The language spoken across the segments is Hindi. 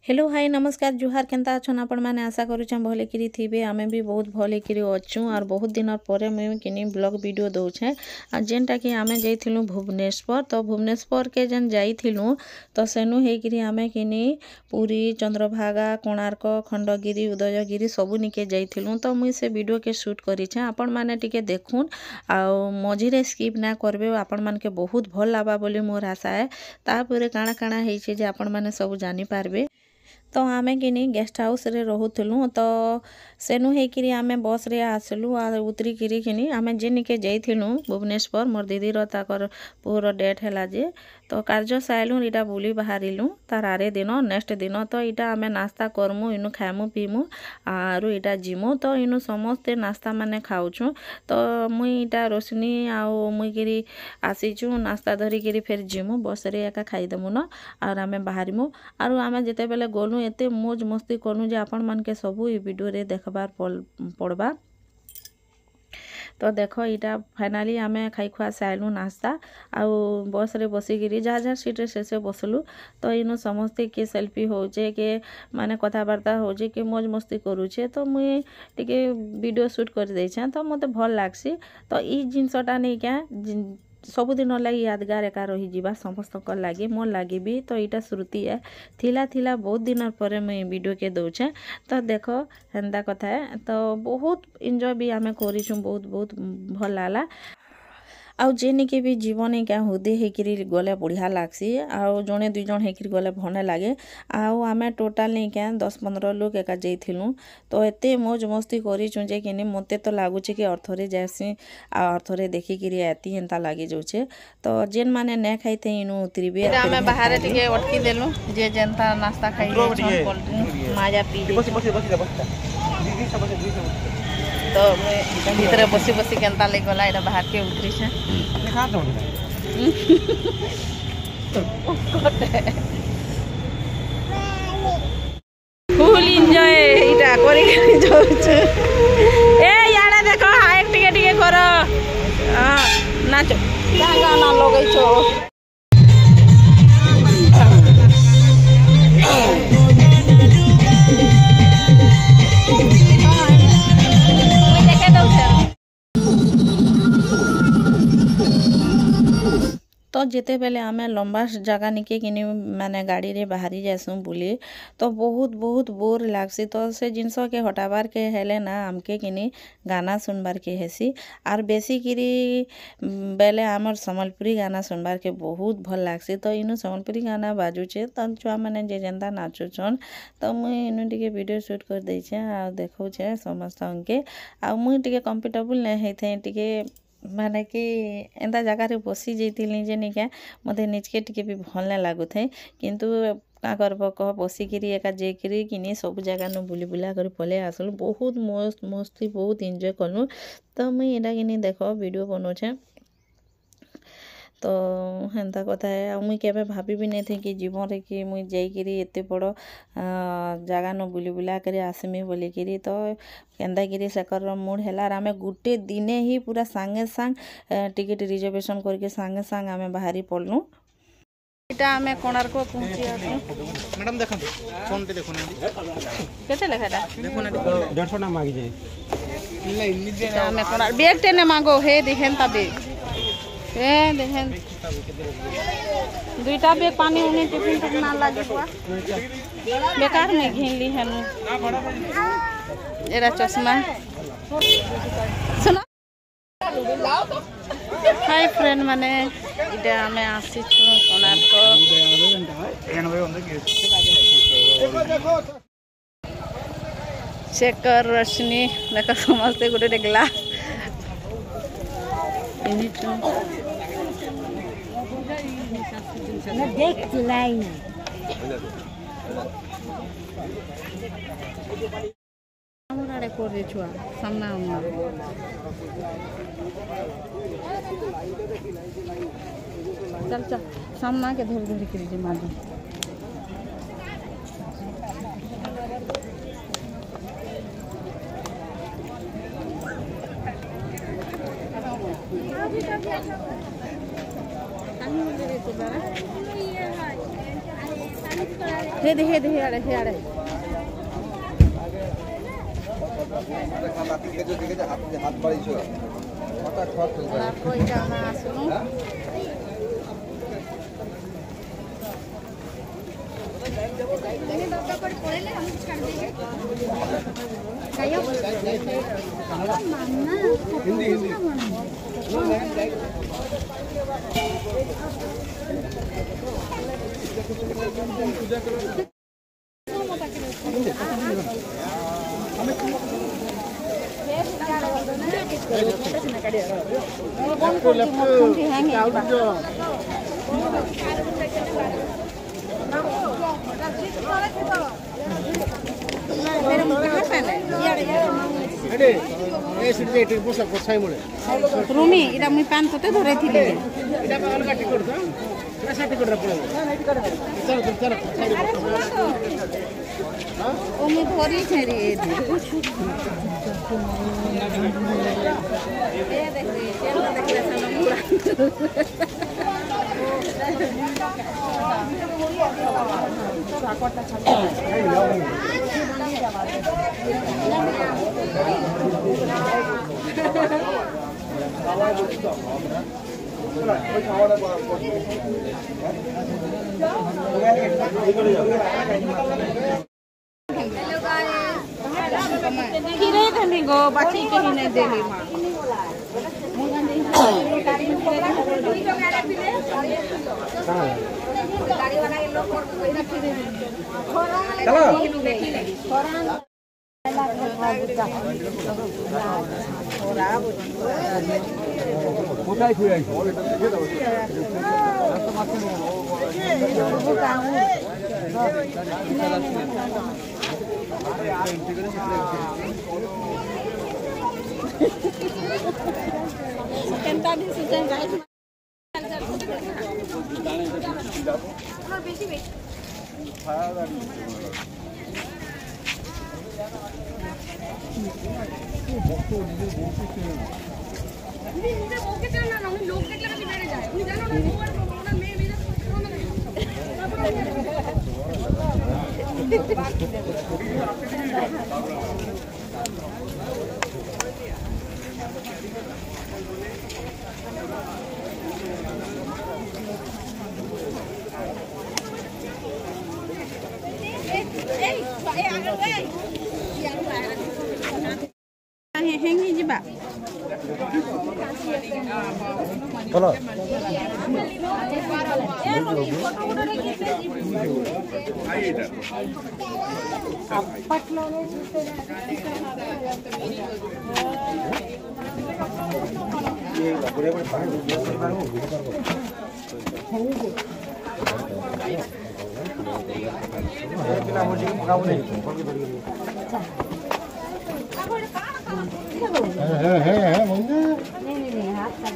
हेलो हाय नमस्कार जुहार केंता अच्छन आपण मैंने आशा करूँ भले कि थे आमे भी बहुत भले कि अच्छू और बहुत दिन पर मुझे किनी ब्लॉग वीडियो दौचे जेनटा कि आमे जाइलु भुवनेश्वर तो भुवनेश्वर के जेन जाइलु तो सेनु होकि आमे किनी पुरी चंद्रभागा कोणार्क खंडगिरी उदयगिरी सबू निके जाइलु तो मुझे से वीडियो के शूट करें आपण मैंने टिके देखुन आउ मझीरे स्किप ना करबे आपण मान के बहुत भल लाबा बोली मोर आशा है तापर काଣା काଣା होइछे जे आपण मैंने सब जानी पारबे। तो आमे किनी गेस्ट हाउस रे रहुथलु तो सेनु हेकि आमे बस रे आसलु आ उतरी किरी किनी आमे जेनिके जाइथिलु भुवनेश्वर मोर दीदी रो ताकर पूरा डेट हैला जे तो कार्य साइलु इटा बुली बाहरिलु तार आरे दिन नेक्स्ट दिन तो इटा आमे नास्ता करमु इनु खाइमु पीमु आरु इटा जिमु तो इनु समस्ते नास्ता माने खाउछु तो मुई इटा रोशनी आउ मुई किरी आसीछु नास्ता धरी किरी फिर जिमु बस रे एका खाइदमु न और आमे बाहरिमु आरु आमे जेते बेले गोलु एते मौज मस्ती करूँ जे आपण मान के सबू ई वीडियो रे देखबार पड़बा। तो देखो इटा फाइनाली आमे खाई खुआ साइलु नास्ता आउ बस रे बसिकिरी जहाँ जहाँ सीट रे से बसलु तो इनु समस्ते के सेल्फी होचे के माने कथाबार्ता होचे के मौज मस्ती करूचे तो मुई टिके वीडियो शूट कर देछा तो मते भल लागसी तो ई जिनसटा नै क्या सबुदिन लगी यादगार एका रही जीवा समस्त लगे मोर लगे भी तो यहाँ श्रुति है थिला बहुत दिन पर मुझे वीडियो के दौचे तो देखो हेन्ता कथा है तो बहुत एंजॉय भी आमे करिछु बहुत भल लागला आउ जेनिके भी जीवन क्या हुदे हेकरी गले बढ़िया लागसी आउ जने दुई जन हेकरी गले भने लागे आउ आमे टोटल नहीं क्या 10-15 लोग एका जाइथिलु तो एते मौज मस्ती करिछु जे किनी मते तो लागुचे कि अर्थरे जासी आ अर्थरे देखि किरी एती एंता लागे जोचे तो जेन माने ने खाइते इनु उतरिबे आमे बाहर टिके अटकी देलु जे जनता नाश्ता खाइ कोल्ड ड्रिंक माजा पी तो भीतर बसी बसी केनता ले गला एटा बाहर के उतरी छे फुल एंजॉय इटा करी जाउछु ए याडा देखो हाइक टिके टिके करो नाचो गाना लगै छो तो जेते बेले आमे लंबा जगह निके किनी माने गाड़ी रे बाहरी जासु बुली तो बहुत बोर लागसी तो से जिनस के हटाबार के हेले ना हमके किनी गाना सुनबार के हेसी आर बेसी किरी बेले आमर सम्बलपुरी गाना सुनबार के बहुत भल लागसी तो इनु सम्बलपुरी गाना बाजुचे तो छुआ माने जे जेंता नाचुछन तो मुई इनु टिके वीडियो शूट कर देछे आ देखौछे समस्त के आ मुई टिके कंफर्टेबल नै हेथे टिके माने कि एंता जगह रे बसी जाइतिली जे निके मते निजके टिके भी भल ना लागु थे किंतु का करब कह बसिकिरी एका जेकिरी किनी सब जगह न बुली बुला कर पले आसलु बहुत मस्ती बहुत एंजॉय कलु तो मुई एटा किनी देखो वीडियो बनोछे तो हेन्ता कथा है मुई केबे भाभी भी नहीं थे कि जीवन रे कि मुई जाइकिरी एते बड़ जगह न बुली बुला कर आसमी बोली किरी तो केंदा गिरी सेकर मूड हैला आमे गुटे दिने ही पूरा संगे संग टिकट रिजर्वेशन करके संगे संग आमे बाहरी पड़लु इटा आमे कोणार्क पहुंची आसु मैडम देखन फोन पे देखो ना केते लेखाटा देखो ना 150 ना मांगी जाय इल्ला आमे कोणार्क बैग टेने मांगो हे देखेन ता बैग ए देखेन दुईटा बैग पानी उनी टिफिन तक ना लागे हुआ बेकार में घिनली हनु एरा चश्मा सुनो हाय फ्रेंड माने इटा हमें आसी छु कोणार्क चेक कर रोशनी देखो समझते गोटे ग्लास देख लाइन हमराडे कोरे छुआ सामना हमर चल सामना के धर धर के मादू हे दे आड़े हाथ बाड़ी छो पता खर्च हो जाए कोई जाना सुनो रूमी इटा मुई पान तोते धरे थिले इटा अलगा टिकट तो कैसा टिकट रे पड़े चलो ओ मैं धरी छे रे ए देख रे केनो देखले सन खीरे धनी गो बाची के ही नहीं देली मां गाड़ी वाला ये लोग चलो मोटाई खुई आई केंता भी सुचन गाइस बेसी हेंगी जिबा चलो ये बड़े बड़े पानी किला हो जी गाँव नहीं है मंगे नहीं हाथ काट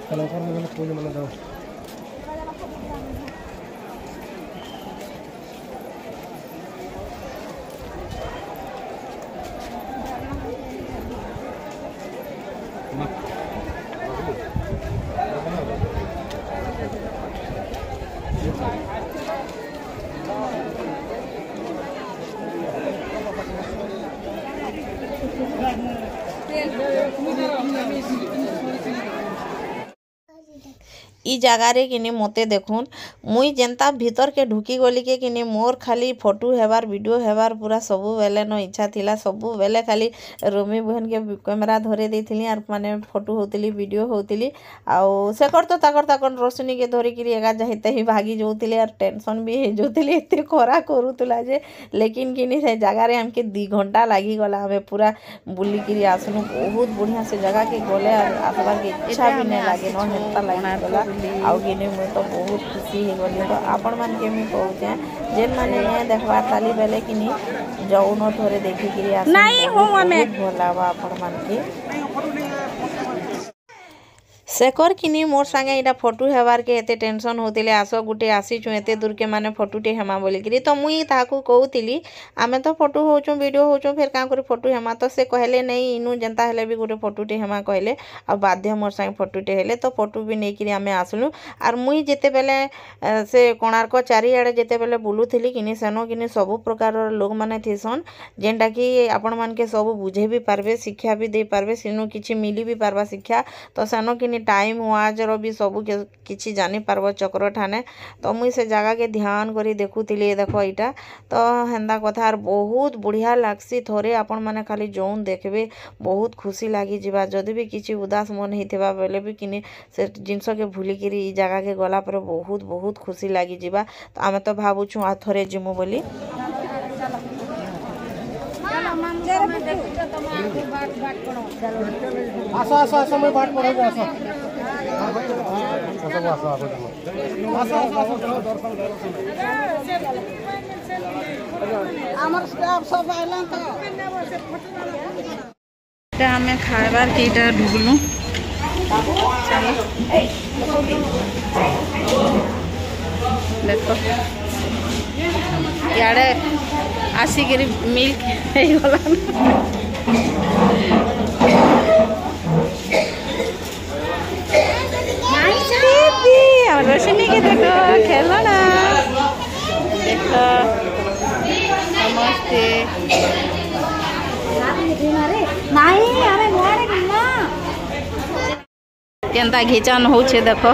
kalau kan mana punya mana tahu इ जगारे किने मते देखुन मुई जेंता भीतर के ढुकी गली के किने मोर खाली फोटो हेबार वीडियो हेबार पूरा सबु बेले न इच्छा थिला सबु बेले खाली रोमी बहन के कैमरा धरे देथिली आर माने फोटो होतिली वीडियो होतिली आउ से कर तो ताकर रोशनी के धरि किरी एगा जाहिते ही भागी जोतिली आर टेंशन भी हे जोतिली एते खरा करूतला जे लेकिन किनी से जगारे हमके 2 घंटा लागी गला हमें पूरा बुली किरी आसनु बहुत बढ़िया से जगह के गले आसबार के इच्छा भी नहीं लागे न हेता लागी गला आउ किने मैं तो बहुत खुशी हो गली तो आपण मान के मी कहूचे जेन माने देखबार ताली बेले किनी जाऊन थोड़े देखिकी नहीं हो हमें भल लगा आपण मानके सेकर किनी मोर संगे इटा फोटो हेबार के एते टेंशन होतिले आस गुटे आसीचु एते दूर के माने फोटोटे हेमा बोली करी तो मुई ताकू कहूतिली आमे तो फोटो होचु वीडियो होचु फिर का करे फोटो हेमा तो से कहले नहीं इनु जनता हेले भी गुटे फोटोटे हेमा कहले आ बाध्य मोर संगे फोटोटे हेले तो फोटो भी नहीं करी आमे आसलु आर मुई जेते बेले से कोणार्क चारिआडे जेते बेले बुलुथिली किनी सेनो किनी सब प्रकार लोक माने थिसन जेनटा कि आपण मान के सब बुझे भी पारबे शिक्षा भी दे पारबे सिनु किछि मिली भी पारबा शिक्षा तो सेनो किनी टाइम वाज रो भी सब किछि जानी पारबो चक्र ठाने तो मुई से जगह के ध्यान करी देखुतिली देखो इटा तो हेंदा कथा आर बहुत बढ़िया लागसी थोरे आपण माने खाली जोन देखबे बहुत खुशी लागी जिबा जदी भी किछि उदास मन हितबा बेले भी किनी से जिंस के भूली करी ई जगह के गला पर बहुत बहुत खुशी लागी जिबा तो आमे तो भाबुछु आ थोरे जिमु बोली आसा आसा आसा मैं बाट पड़ो आसा आसा आसा आसा हमर स्टाफ सब आइलन तो हमें खाइबार केटा ढुकलु देखो याडे आसिक मिल्क गला रोशनी के देखो खेलना देखो नमस्ते केनता घिचान हो देखो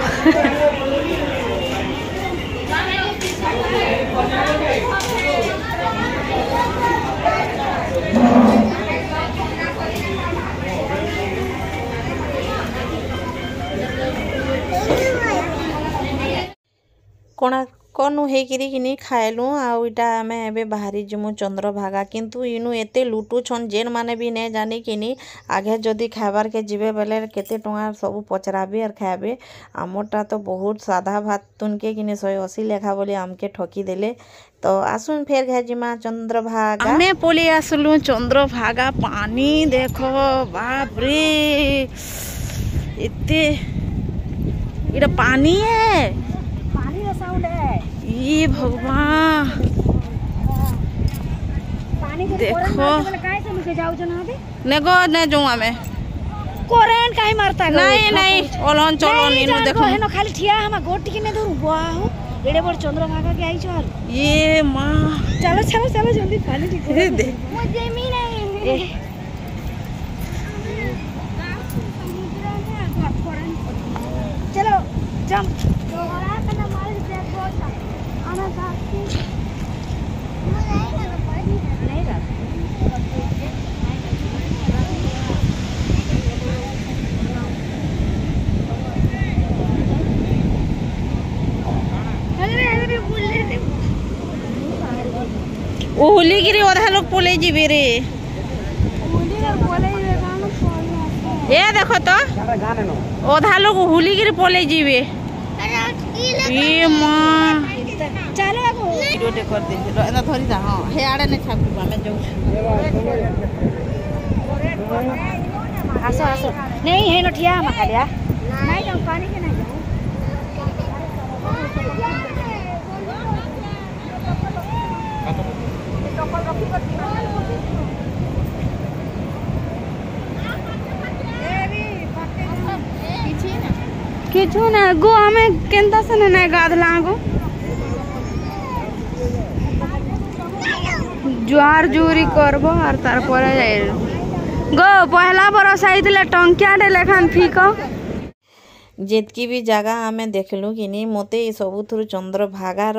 कोणार्कनु हेकिरी किनी खाएलु आउ इटा आमे एबे बाहरी जिमु चंद्रभागा किंतु इनु एते लुटु छन जेन माने भी ने जानी किनी आगे जदी खाबार के जिबे बेले केते टंगा सब पचराबे और खाबे आमोटा तो बहुत सादा भात तुनके किनी 180 लेखा बोली हमके ठकी देले तो आसुन फेर घाजिमा चंद्रभागा हमें पोली आसलु चंद्रभागा पानी देखो बाप रे इते इटा पानी है ये भगवान देखो नेगो ने जो हमें करेंट काहे मारता नहीं नहीं ओलन चलन इनु देखो हेनो खाली ठिया हम गोटी के ने धरु वाह एडे बड़ चंद्रभागा के आई छार ये मां चलो चलो चलो जल्दी पानी ठीक दे दे मुझे मी नहीं चलो जंप ओहली गिरी अधा लोग पोले जीवे रे ये देखो तो अधा लोग होली गिरी पोले जीवे ये मां चलो वीडियो कर दे ना थोड़ी जा हां हे आड़े ने छापू हमें जाऊ आसो आसो नहीं है नठिया हम खालिया नहीं जाऊ पानी के नहीं किछु ना गो हमें केनता से ना गाधला गो जुआर जुरी करबो और तार परे जाय गो पहला बरस आइतले टंकियाडे लेखान फीको जेतकी भी जगह आमे देखलु कि मते सबुथुर चंद्रभागार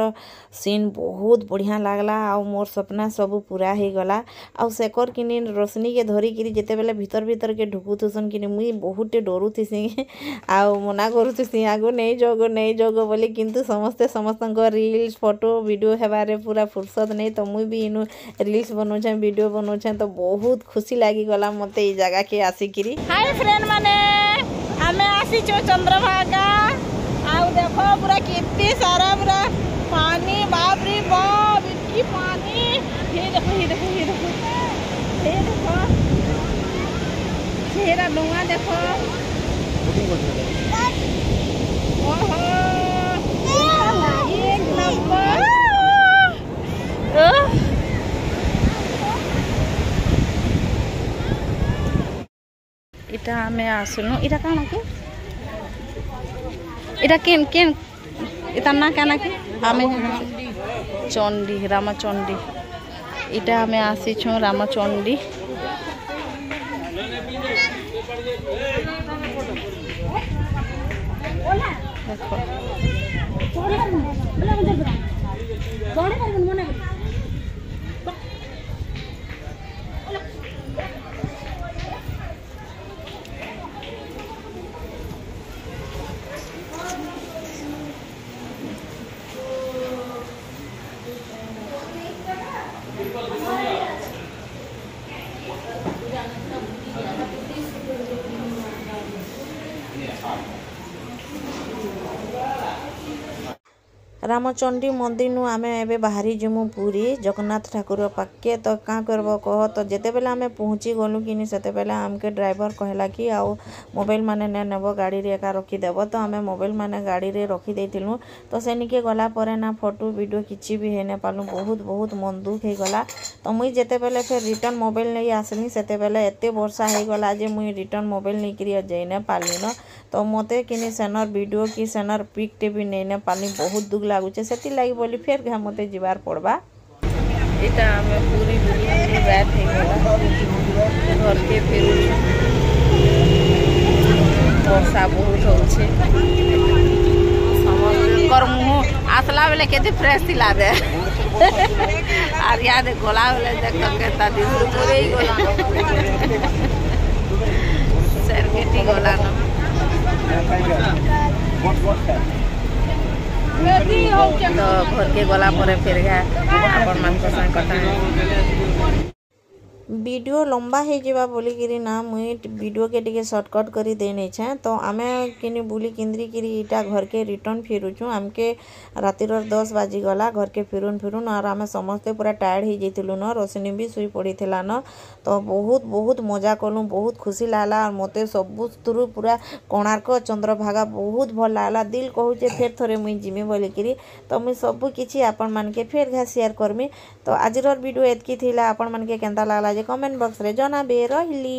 सीन बहुत बढ़िया लागला आ मोर सपना सब पूरा हो गला आ सेकर कि रोशनी के धरी कि जिते बेले भीतर भीतर के ढुकुथुसन कि मुई बहुते डरुथी आ मना करुथी आगो नहीं जोगो बोली किंतु समस्ते समस्त रील्स फोटो वीडियो हेबारे पूरा फुर्सत नहीं तो मुई भी इनु रील्स बनौछे वीडियो बनौछे तो बहुत खुशी लागी गला मते ई जगह के आसिकिरी। हाय फ्रेंड माने हमें आसीचो चंद्रभागा आउ देखो पूरा कितनी सारा पूरा पानी बाप रे बाप इतनी पानी ये देखो ଏଇଟା ଡଙ୍ଗା ଦେଖ ବୁକିଂ କରୁଥିଲେ ଓହୋ ଏକ ନମ୍ବର इटा आमे आसनु इटा काना के इटा केन केन इता ना काना के आमे चंडी रामचंडी इटा आमे आसी छु रामचंडी देखो रामचंडी मंदिर नु आमे एबे बाहरी जमु पूरी जगन्नाथ ठाकुर पाके तो का करबो कह तो जेते बेले आमे पहुंची गलु किनी सेते बेले हमके ड्राइवर कहला कि आ मोबाइल माने ने नेबो गाड़ी रे एका रखी देबो तो आमे मोबाइल माने गाड़ी रे रखी देथिलु तो सेनिके गला परे ना फोटो वीडियो किछि भी हेने पालु बहुत मन दुख हे गला तो मुई जेते बेले फिर रिटर्न मोबाइल नै आसनी सेते बेले एते वर्षा हे गला जे मुई रिटर्न मोबाइल नै करिया जइने पाली न तो मते किनी सेनर वीडियो की सेनर पिक टे भी नै पाली बहुत दुख लागुचे सेति लागि बोली फेर घा मते जिबार पड़बा इटा हमें पूरी पूरी रात हे गला घर के फिर वर्षा बहुत होछे समझ कर मुंह आसला बेले केते फ्रेश थिला दे आर याद गोला बेले देख केता दिन पूरे ही गोला सर के टी गोला न तो घर के गला पर फिर अपन मान को संग कथा वीडियो लंबा हे जिबा बोली गिरी ना मुई वीडियो के टिके शॉर्टकट करी देने छे तो आमे किनी बुली केंद्री किरी इटा घर के रिटर्न फिरुछु हमके रातिर 10 बाजी गला घर के फिरुन और आमे समस्त पूरा टायर्ड हे जैतिलु न रोशनी भी सुई पड़ीथिला न तो बहुत मजा कलु बहुत खुशी लागला और मते सबुतरु पूरा कोणार्क चंद्रभागा बहुत भल लागला दिल कहूचे फेर थरे मुई जिमी बोली गिरी तो मुई सब किछि आपन मान के फेर घा शेयर करमी तो आजिर वीडियो एतकी थिला आपन मान के केंता लागला जे कमेंट बॉक्स रे जनाबे रहिली।